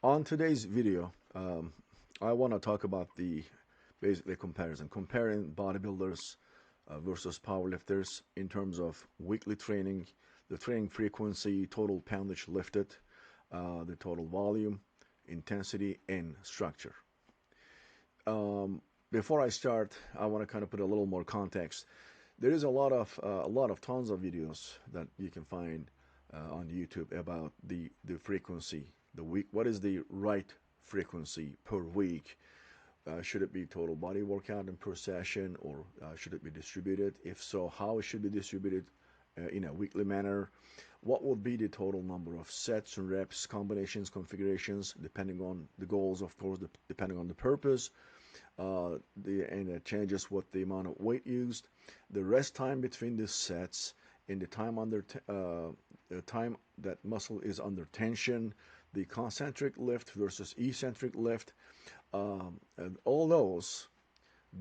On today's video, I want to talk about the basically comparing bodybuilders versus powerlifters in terms of weekly training, the training frequency, total poundage lifted, the total volume, intensity, and structure. Before I start, I want to kind of put a little more context. There is a lot of tons of videos that you can find on YouTube about the frequency, the week. What is the right frequency per week? Should it be total body workout and per session, or should it be distributed? If so, how it should be distributed in a weekly manner? What would be the total number of sets and reps, combinations, configurations, depending on the goals, of course, depending on the purpose, and it changes with the amount of weight used, the rest time between the sets, and the time that muscle is under tension, the concentric lift versus eccentric lift, and all those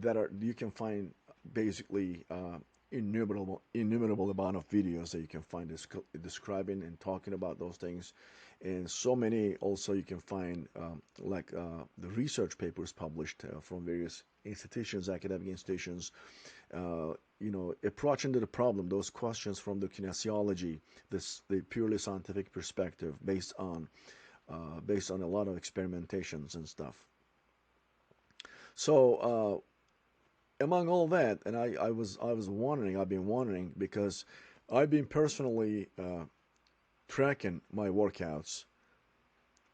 that are you can find basically innumerable amount of videos that you can find describing and talking about those things, and so many also you can find the research papers published from various institutions, academic institutions, approaching to the problem, those questions from the kinesiology, the purely scientific perspective based on a lot of experimentations and stuff. So among all that, and I've been wondering because I've been personally tracking my workouts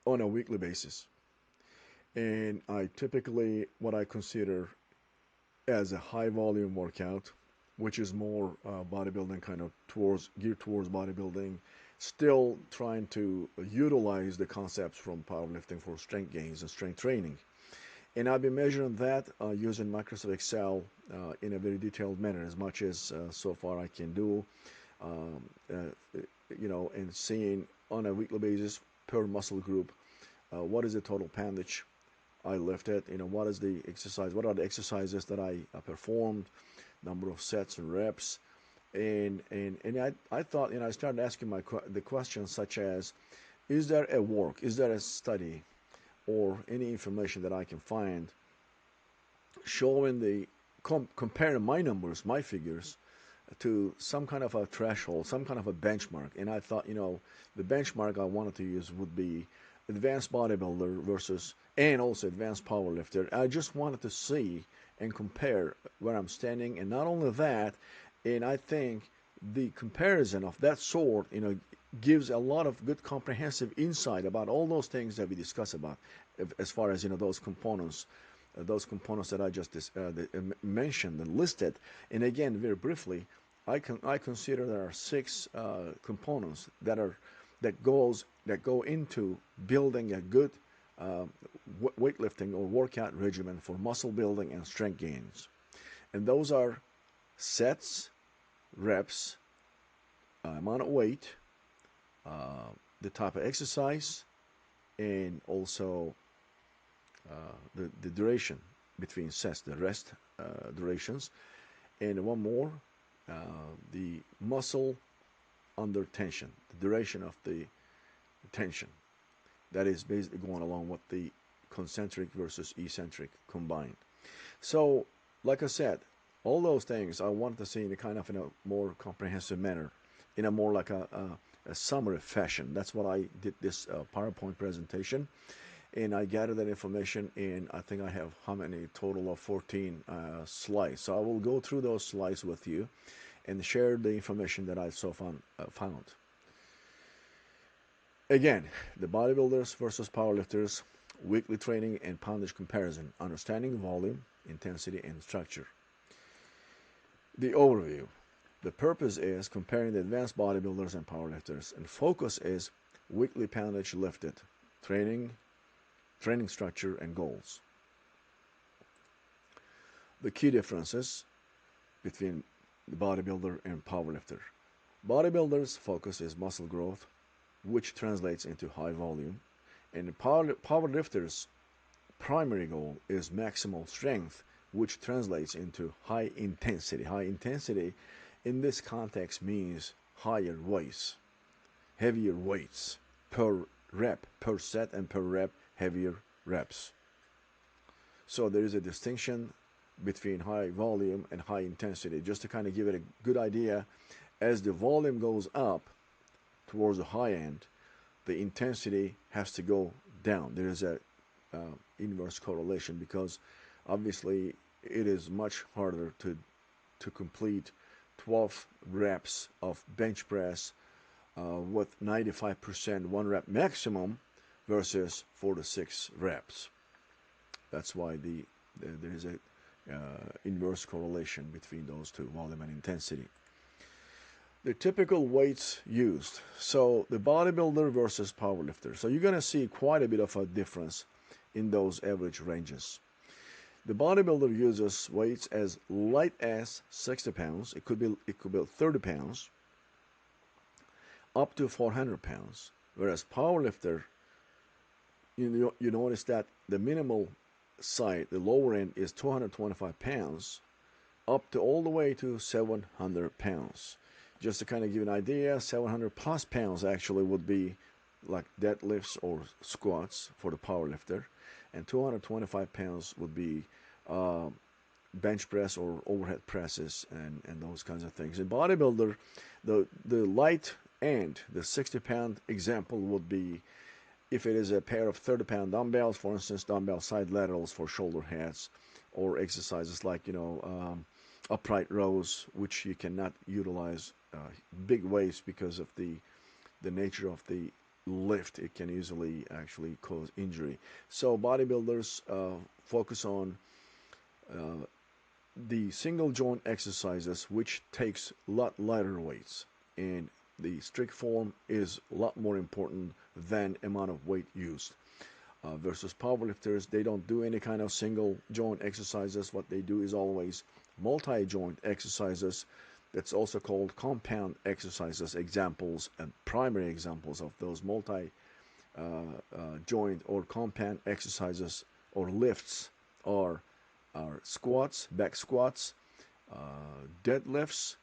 on a weekly basis, and I typically what I consider as a high volume workout, which is more bodybuilding, kind of geared towards bodybuilding, still trying to utilize the concepts from powerlifting for strength gains and strength training. And I've been measuring that using Microsoft Excel in a very detailed manner, as much as so far I can do, um, and seeing on a weekly basis per muscle group what is the total poundage I lifted, what is the exercise, what are the exercises that I performed, number of sets and reps, and I thought, I started asking the questions such as, is there a work, is there a study, or any information that I can find showing comparing my numbers, my figures, to some kind of a threshold, some kind of a benchmark. And I thought, the benchmark I wanted to use would be advanced bodybuilder versus, and also advanced powerlifter. I just wanted to see and compare where I'm standing. And not only that, and I think the comparison of that sort, gives a lot of good comprehensive insight about all those things that we discuss about, as far as those components that I just mentioned and listed. And again, very briefly, I consider there are six components that go into building a good weightlifting or workout regimen for muscle building and strength gains. And those are sets, reps, amount of weight, the type of exercise, and also the duration between sets, the rest durations, and one more, the muscle under tension, the duration of the tension. That is basically going along with the concentric versus eccentric combined. So, like I said, all those things I wanted to see in a more comprehensive manner, in a more like a summary fashion. That's what I did this PowerPoint presentation, and I gathered that information. And I think I have how many total of 14 slides. So I will go through those slides with you and share the information that I found. Again, the bodybuilders versus powerlifters, weekly training and poundage comparison, understanding volume, intensity, and structure. The overview. The purpose is comparing the advanced bodybuilders and powerlifters, and focus is weekly poundage lifted, training structure, and goals. The key differences between the bodybuilder and powerlifter. Bodybuilders' focus is muscle growth, which translates into high volume, and the powerlifters' primary goal is maximal strength, which translates into high intensity. High intensity in this context means higher weights, heavier weights per rep, per set and per rep, heavier reps. So there is a distinction between high volume and high intensity. Just to kind of give it a good idea, as the volume goes up towards the high end, the intensity has to go down. There is a inverse correlation, because obviously it is much harder to complete 12 reps of bench press with 95% 1 rep maximum versus 4 to 6 reps. That's why there is a inverse correlation between those two, volume and intensity. The typical weights used. So the bodybuilder versus powerlifter. So you're going to see quite a bit of a difference in those average ranges. The bodybuilder uses weights as light as 60 pounds. It could be 30 pounds, up to 400 pounds. Whereas powerlifter, you notice that the minimal side, the lower end, is 225 pounds, up to all the way to 700 pounds. Just to kind of give you an idea, 700 plus pounds actually would be like deadlifts or squats for the powerlifter, and 225 pounds would be bench press or overhead presses and those kinds of things. In bodybuilder, the light end, the 60-pound example would be if it is a pair of 30-pound dumbbells, for instance, dumbbell side laterals for shoulder heads, or exercises like upright rows, which you cannot utilize big weights because of the nature of the lift. It can easily actually cause injury. So bodybuilders focus on the single joint exercises, which takes a lot lighter weights, and the strict form is a lot more important than amount of weight used. Versus powerlifters, they don't do any kind of single joint exercises. What they do is always multi-joint exercises. That's also called compound exercises. Examples and primary examples of those multi joint or compound exercises or lifts are squats, back squats, deadlifts,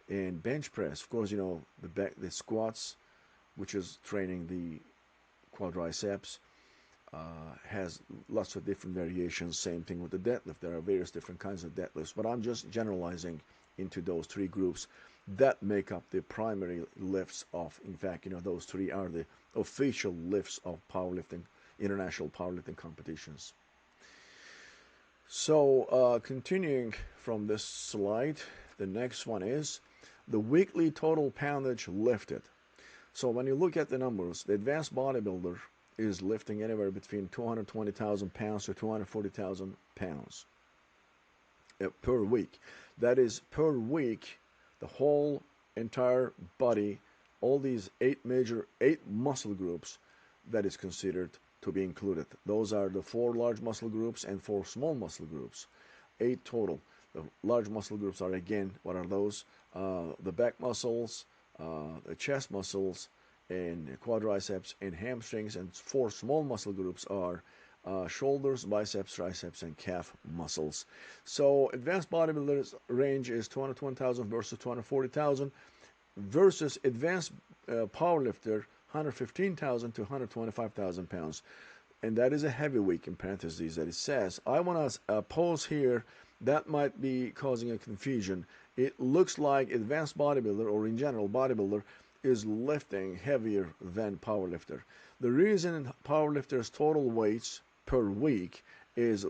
and bench press. Of course, the squats, which is training the quadriceps, has lots of different variations. Same thing with the deadlift. There are various different kinds of deadlifts, but I'm just generalizing into those three groups that make up the primary lifts of, in fact, those three are the official lifts of powerlifting, international powerlifting competitions. So continuing from this slide, the next one is the weekly total poundage lifted. So when you look at the numbers, the advanced bodybuilder is lifting anywhere between 220,000 pounds to 240,000 pounds per week. That is per week, the whole entire body, all these eight muscle groups, that is considered to be included. Those are the 4 large muscle groups and 4 small muscle groups. 8 total. The large muscle groups are, again, what are those? The back muscles, the chest muscles, and quadriceps and hamstrings. And 4 small muscle groups are shoulders, biceps, triceps, and calf muscles. So advanced bodybuilders range is 220,000 versus 240,000 versus advanced powerlifter 115,000 to 125,000 pounds. And that is a heavy week in parentheses that it says. I want to pause here. That might be causing a confusion. It looks like advanced bodybuilder, or in general bodybuilder, is lifting heavier than powerlifter. The reason powerlifter's total weights per week is,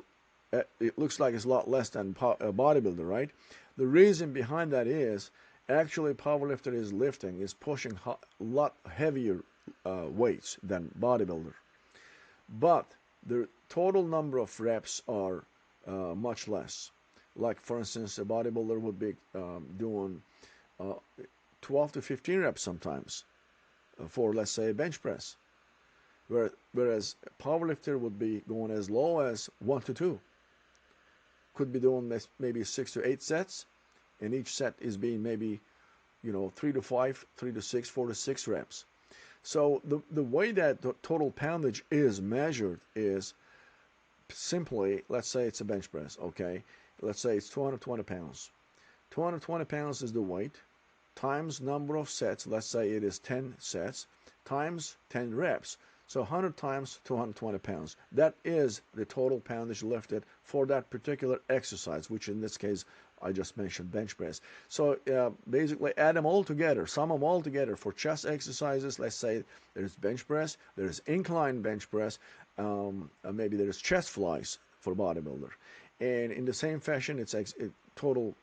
it looks like it's a lot less than bodybuilder, right? The reason behind that is, actually powerlifter is pushing a lot heavier weights than bodybuilder. But the total number of reps are much less. Like, for instance, a bodybuilder would be doing 12 to 15 reps sometimes for, let's say, a bench press. Whereas a powerlifter would be going as low as 1 to 2. Could be doing maybe 6 to 8 sets, and each set is being maybe 3 to 5, 3 to 6, 4 to 6 reps. So the way that the total poundage is measured is simply, let's say it's a bench press, okay? Let's say it's 220 pounds. 220 pounds is the weight times number of sets. Let's say it is 10 sets times 10 reps. So 100 times 220 pounds. That is the total poundage lifted for that particular exercise, which in this case I just mentioned bench press. So basically add them all together, sum them all together for chest exercises. Let's say there's bench press, there's incline bench press, maybe there's chest flies for bodybuilder. And in the same fashion, total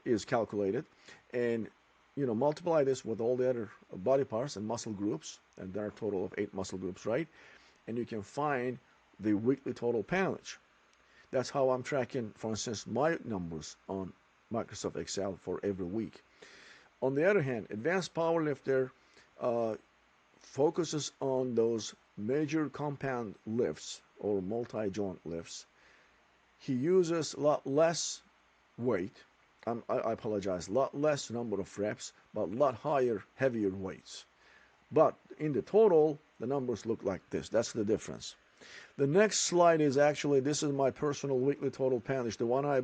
is calculated. And multiply this with all the other body parts and muscle groups, and there are a total of 8 muscle groups, right? And you can find the weekly total poundage. That's how I'm tracking, for instance, my numbers on Microsoft Excel for every week. On the other hand, Advanced Powerlifter focuses on those major compound lifts or multi-joint lifts. He uses a lot less weight. I apologize, a lot less number of reps, but a lot higher, heavier weights. But in the total, the numbers look like this. That's the difference. The next slide is actually, this is my personal weekly total poundage, the one I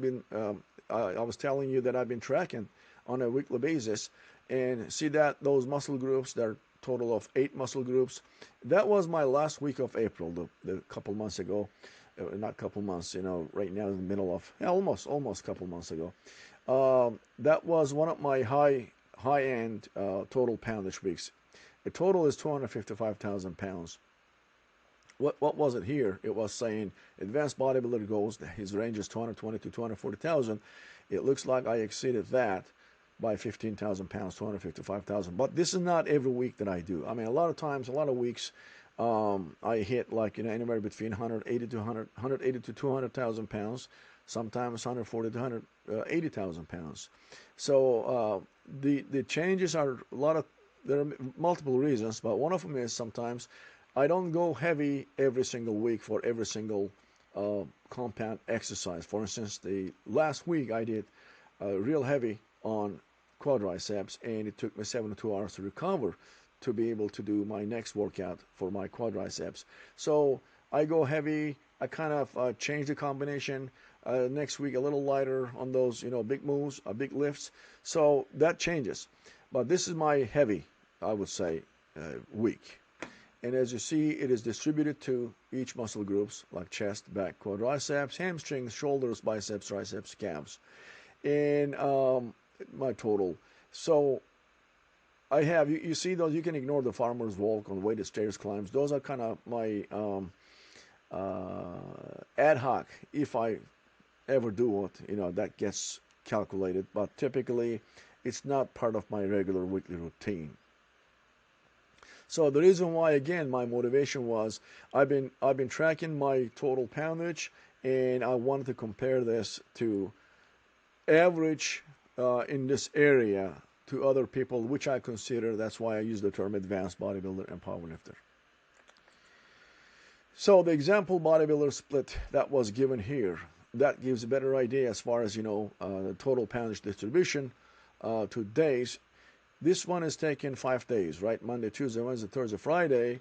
was telling you that I've been tracking on a weekly basis. And see that those muscle groups, there are a total of 8 muscle groups. That was my last week of April, the couple months ago. Not couple months, right now in the middle of, almost couple months ago. That was one of my high-end total poundage weeks. The total is 255,000 pounds. What was it here? It was saying advanced bodybuilder goals, his range is 220 to 240,000. It looks like I exceeded that by 15,000 pounds, 255,000. But this is not every week that I do. I mean, a lot of times, a lot of weeks, I hit anywhere between 180 to 200,000 pounds, sometimes 140 to 180,000 pounds. So the changes are there are multiple reasons, but one of them is sometimes I don't go heavy every single week for every single compound exercise. For instance, the last week I did real heavy on quadriceps, and it took me 72 hours to recover to be able to do my next workout for my quadriceps. So I go heavy, I kind of change the combination. Next week a little lighter on those big moves, big lifts. So that changes. But this is my heavy, I would say, week. And as you see, it is distributed to each muscle groups like chest, back, quadriceps, hamstrings, shoulders, biceps, triceps, calves. And my total. So I have, you see those, you can ignore the farmer's walk on weighted stairs climbs. Those are kind of my ad hoc, if I ever do it, that gets calculated. But typically, it's not part of my regular weekly routine. So the reason why, again, my motivation was I've been tracking my total poundage, and I wanted to compare this to average in this area to other people, which I consider, that's why I use the term advanced bodybuilder and powerlifter. So the example bodybuilder split that was given here, that gives a better idea as far as, the total poundage distribution to days. This one is taken 5 days, right? Monday, Tuesday, Wednesday, Thursday, Friday.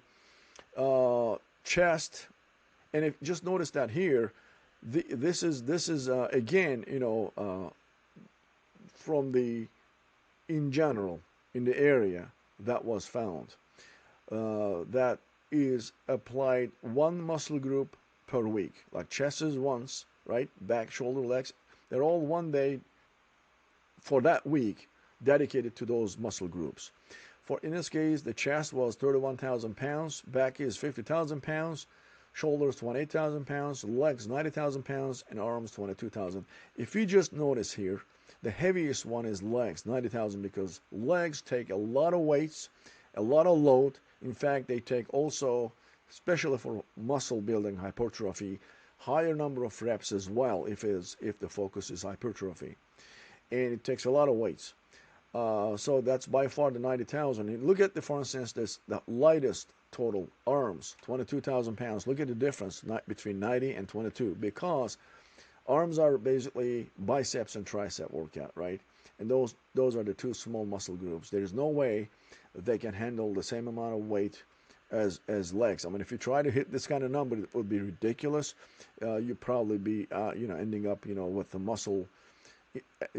Chest, and if just notice that here, this is again, from in general, in the area that was found. That is applied one muscle group per week. Like chest is once, right? Back, shoulder, legs. They're all 1 day for that week dedicated to those muscle groups. In this case, the chest was 31,000 pounds, back is 50,000 pounds, shoulders 28,000 pounds, legs 90,000 pounds, and arms 22,000. If you just notice here, the heaviest one is legs, 90,000, because legs take a lot of weights, a lot of load. In fact, they take also, especially for muscle building, hypertrophy, higher number of reps as well if the focus is hypertrophy. And it takes a lot of weights. So that's by far the 90,000. And look at for instance, the lightest total, arms, 22,000 pounds. Look at the difference between 90 and 22, because arms are basically biceps and tricep workout, right? And those are the two small muscle groups. There is no way they can handle the same amount of weight as legs. I mean, if you try to hit this kind of number, it would be ridiculous. You'd probably be, ending up, with the muscle,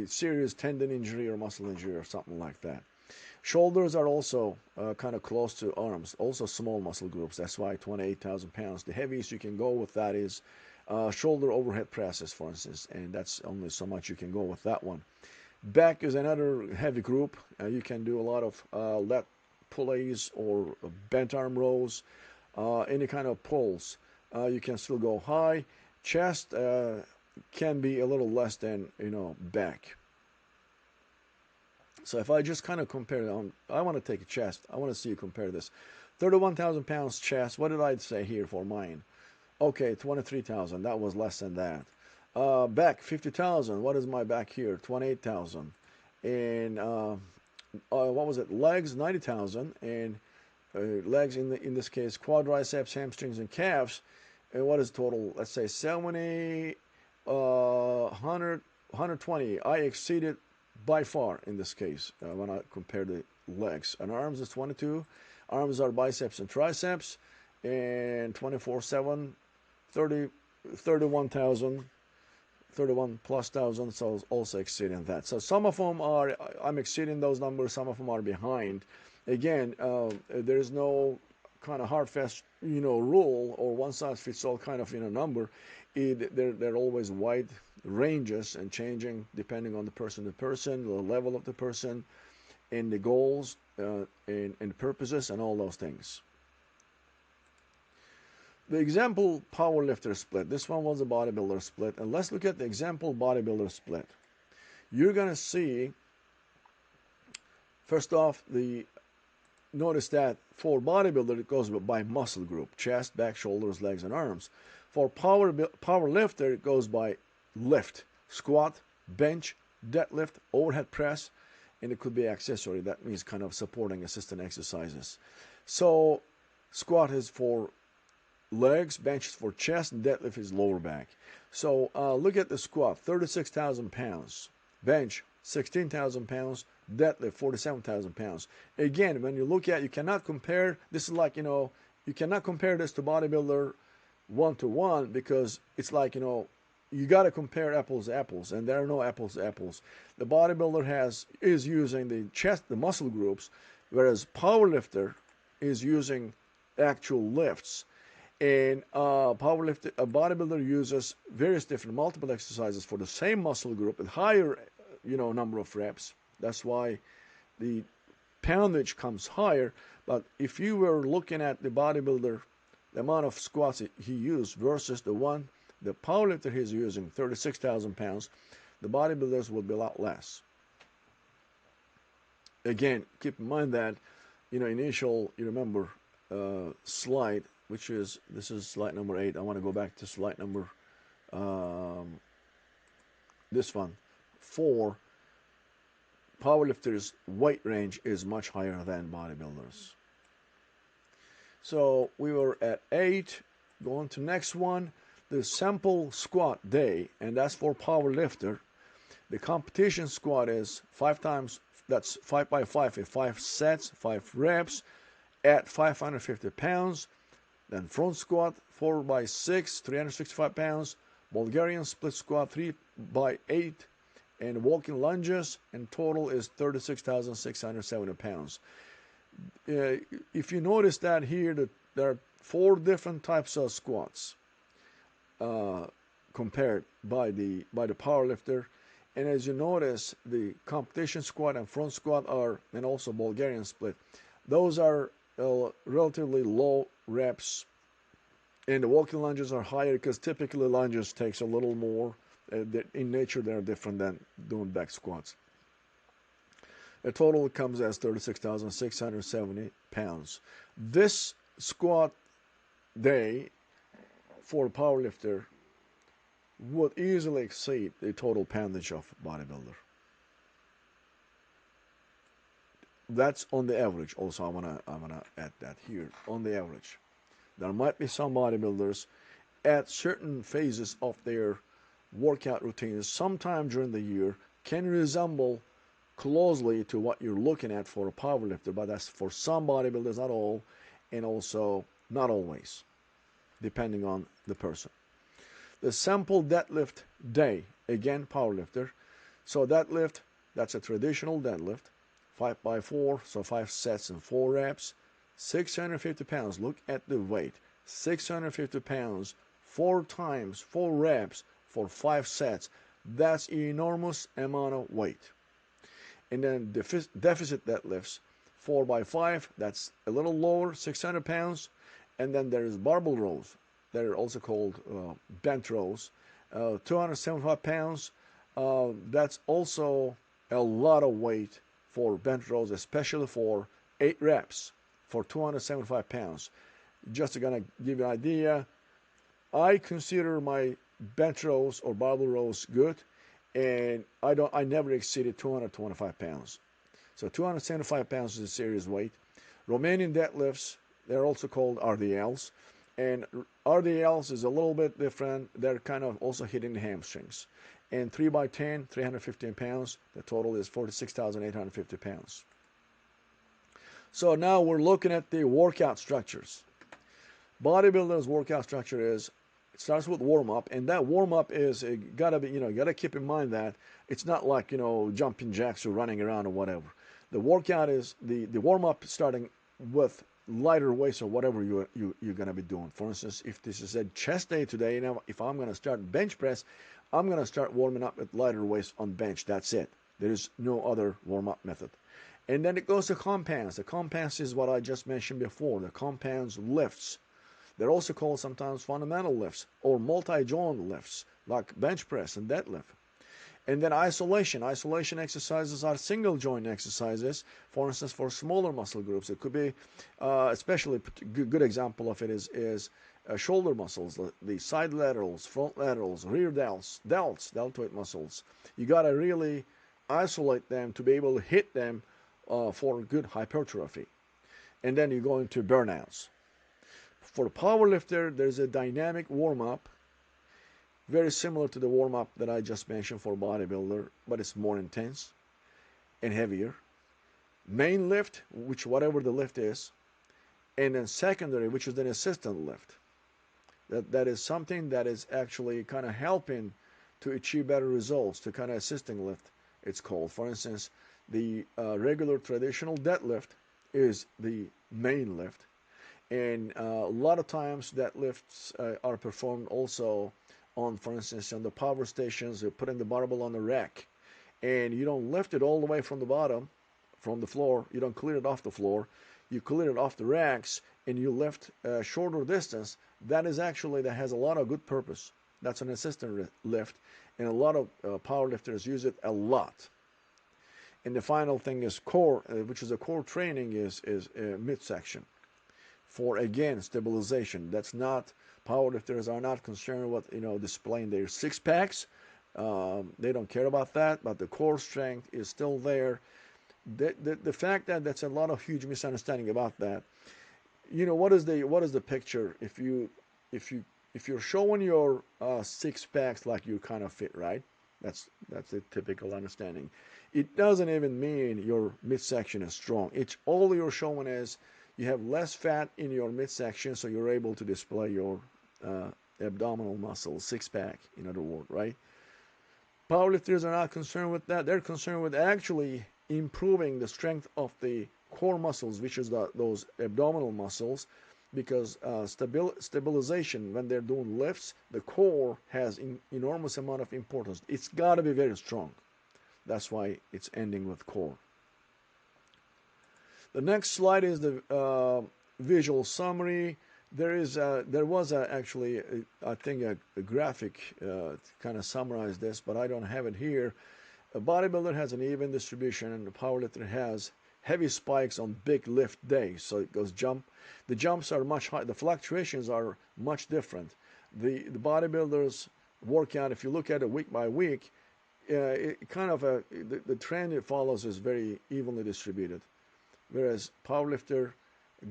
serious tendon injury or muscle injury or something like that. Shoulders are also kind of close to arms, also small muscle groups. That's why 28,000 pounds. The heaviest you can go with that is shoulder overhead presses, for instance, and that's only so much you can go with that one. Back is another heavy group. You can do a lot of lat pulleys or bent arm rows, any kind of pulls. You can still go high. Chest can be a little less than back. So if I just kind of compare it, I want to take a chest. I want to see you compare this. 31,000 pounds chest. What did I say here for mine? Okay, 23,000. That was less than that. Back 50,000. What is my back here? 28,000. And what was it? Legs 90,000. And legs in this case quadriceps, hamstrings, and calves. And what is total? Let's say 70, 100, 120. I exceeded by far in this case when I compare the legs. And arms is 22. Arms are biceps and triceps. And 24/7, 31,000. 31 plus thousand, so also exceeding that. So some of them are, I'm exceeding those numbers, some of them are behind. Again, there's no kind of hard fast rule or one size fits all kind of number. They're always wide ranges and changing depending on the person to person, the level of the person, and the goals and purposes and all those things. The example powerlifter split. This one was a bodybuilder split. And let's look at the example bodybuilder split. You're going to see, first off, notice that for bodybuilder, it goes by muscle group. Chest, back, shoulders, legs, and arms. For powerlifter, it goes by lift. Squat, bench, deadlift, overhead press, and it could be accessory. That means kind of supporting assistant exercises. So squat is for legs, bench is for chest, and deadlift is lower back. So look at the squat, 36,000 pounds. Bench, 16,000 pounds. Deadlift, 47,000 pounds. Again, when you look at, you cannot compare, this is like, you cannot compare this to bodybuilder one-to-one because it's like, you got to compare apples to apples, and there are no apples to apples. The bodybuilder is using the chest, the muscle groups, whereas powerlifter is using actual lifts. And a bodybuilder uses various different multiple exercises for the same muscle group with higher, number of reps. That's why the poundage comes higher. But if you were looking at the bodybuilder, the amount of squats he used versus the powerlifter he's using, 36,000 pounds, the bodybuilders will be a lot less. Again, keep in mind that, initial, you remember, slide, this is slide number 8. I want to go back to slide number, this one. 4, powerlifters' weight range is much higher than bodybuilders. So we were at 8. Going to next one, the sample squat day, and that's for powerlifter. The competition squat is 5 times, that's 5 by 5, 5 sets, 5 reps at 550 pounds. Then front squat, 4 by 6, 365 pounds. Bulgarian split squat, 3 by 8. And walking lunges, and total is 36,670 pounds. If you notice that here, that there are 4 different types of squats compared by the powerlifter. And as you notice, the competition squat and front squat and also Bulgarian split, those are relatively low reps, and the walking lunges are higher because typically lunges takes a little more. In nature, they're different than doing back squats. The total comes as 36,670 pounds. This squat day for a powerlifter would easily exceed the total poundage of a bodybuilder. That's on the average. Also, I wanna add that here. On the average, there might be some bodybuilders at certain phases of their workout routines, sometime during the year, can resemble closely to what you're looking at for a powerlifter, but that's for some bodybuilders, not all, and also not always, depending on the person. The sample deadlift day, again, powerlifter. So deadlift, that's a traditional deadlift, 5 by 4, so 5 sets and 4 reps. 650 pounds. Look at the weight. 650 pounds, 4 times, 4 reps for 5 sets. That's an enormous amount of weight. And then deficit deadlifts, 4 by 5, that's a little lower, 600 pounds. And then there's barbell rows. They're also called bent rows, 275 pounds. That's also a lot of weight for bent rows, especially for 8 reps for 275 pounds. Just to kind of give you an idea, I consider my bench rows or barbell rows good, and I never exceeded 225 pounds. So 275 pounds is a serious weight. Romanian deadlifts, they're also called RDLs. And RDLs is a little bit different. They're kind of also hitting the hamstrings. And 3 by 10, 315 pounds. The total is 46,850 pounds. So now we're looking at the workout structures. Bodybuilder's workout structure is, it starts with warm-up, and that warm-up is, gotta keep in mind that it's not like, jumping jacks or running around or whatever. The workout is, the warm-up starting with lighter weights or whatever you're going to be doing. For instance, if this is a chest day today, now if I'm going to start bench press, I'm going to start warming up with lighter weights on bench. That's it. There is no other warm-up method. And then it goes to compounds. The compounds is what I just mentioned before. The compounds lifts. They're also called sometimes fundamental lifts or multi-joint lifts, like bench press and deadlift. And then isolation. Isolation exercises are single joint exercises. For instance, for smaller muscle groups, it could be, especially a good example of it is shoulder muscles, the side laterals, front laterals, rear deltoid muscles. You got to really isolate them to be able to hit them for good hypertrophy. And then you go into burnouts. For the powerlifter, there's a dynamic warm-up, very similar to the warm-up that I just mentioned for bodybuilder, but it's more intense and heavier. Main lift, which whatever the lift is, and then secondary, which is an assistant lift. That is something that is actually kind of helping to achieve better results, to kind of assisting lift, it's called. For instance, the regular traditional deadlift is the main lift. And a lot of times deadlifts are performed also on, for instance, on the power stations. You're putting the barbell on the rack, and you don't lift it all the way from the bottom, from the floor. You don't clear it off the floor. You clear it off the racks, and you lift a shorter distance. That has a lot of good purpose. That's an assistant lift, and a lot of powerlifters use it a lot. And the final thing is core, which is a core training, is midsection. For again stabilization. That's not, powerlifters are not concerned with displaying their six packs. They don't care about that, but the core strength is still there. The fact that that's a lot of huge misunderstanding about that. What is the picture if you're showing your six packs like you're kind of fit, right? That's a typical understanding. It doesn't even mean your midsection is strong. It's all you're showing is you have less fat in your midsection, so you're able to display your abdominal muscles, six-pack, in other words, right? Powerlifters are not concerned with that. They're concerned with actually improving the strength of the core muscles, which is those abdominal muscles, because stabilization, when they're doing lifts, the core has enormous amount of importance. It's got to be very strong. That's why it's ending with core. The next slide is the visual summary. There was actually I think a graphic kind of summarize this, but I don't have it here. A bodybuilder has an even distribution, and the powerlifter has heavy spikes on big lift days. So it goes jump. The jumps are much higher. The fluctuations are much different. The bodybuilders workout, if you look at it week by week, it kind of the trend it follows is very evenly distributed. Whereas powerlifter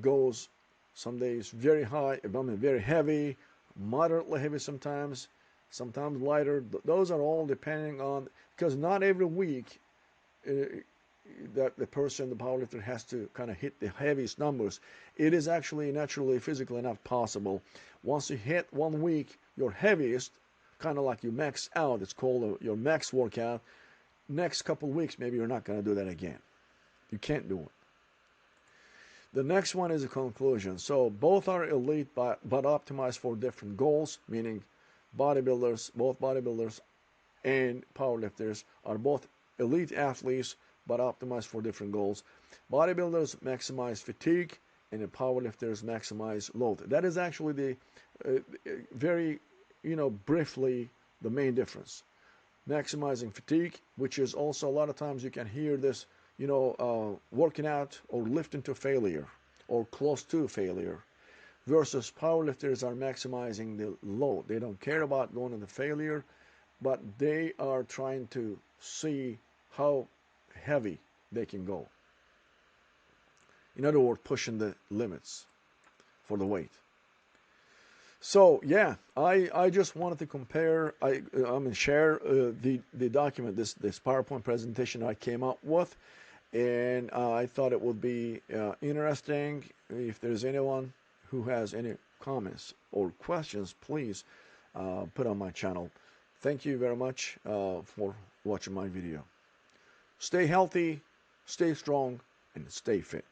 goes some days very high, very heavy, moderately heavy sometimes lighter. Those are all depending on, because not every week that the powerlifter has to kind of hit the heaviest numbers. It is actually naturally, physically not possible. Once you hit 1 week your heaviest, kind of like you max out, it's called your max workout. Next couple weeks, maybe you're not going to do that again. You can't do it. The next one is a conclusion. So both are elite, but optimized for different goals, meaning bodybuilders, both bodybuilders and powerlifters are both elite athletes, but optimized for different goals. Bodybuilders maximize fatigue, and the powerlifters maximize load. That is actually the very, briefly the main difference. Maximizing fatigue, which is also a lot of times you can hear this, working out or lifting to failure or close to failure, versus powerlifters are maximizing the load. They don't care about going into failure, but they are trying to see how heavy they can go. In other words, pushing the limits for the weight. So yeah, I just wanted to compare. Share the document, this PowerPoint presentation I came up with, and I thought it would be interesting. If there's anyone who has any comments or questions, please put on my channel. Thank you very much for watching my video. Stay healthy, stay strong, and stay fit.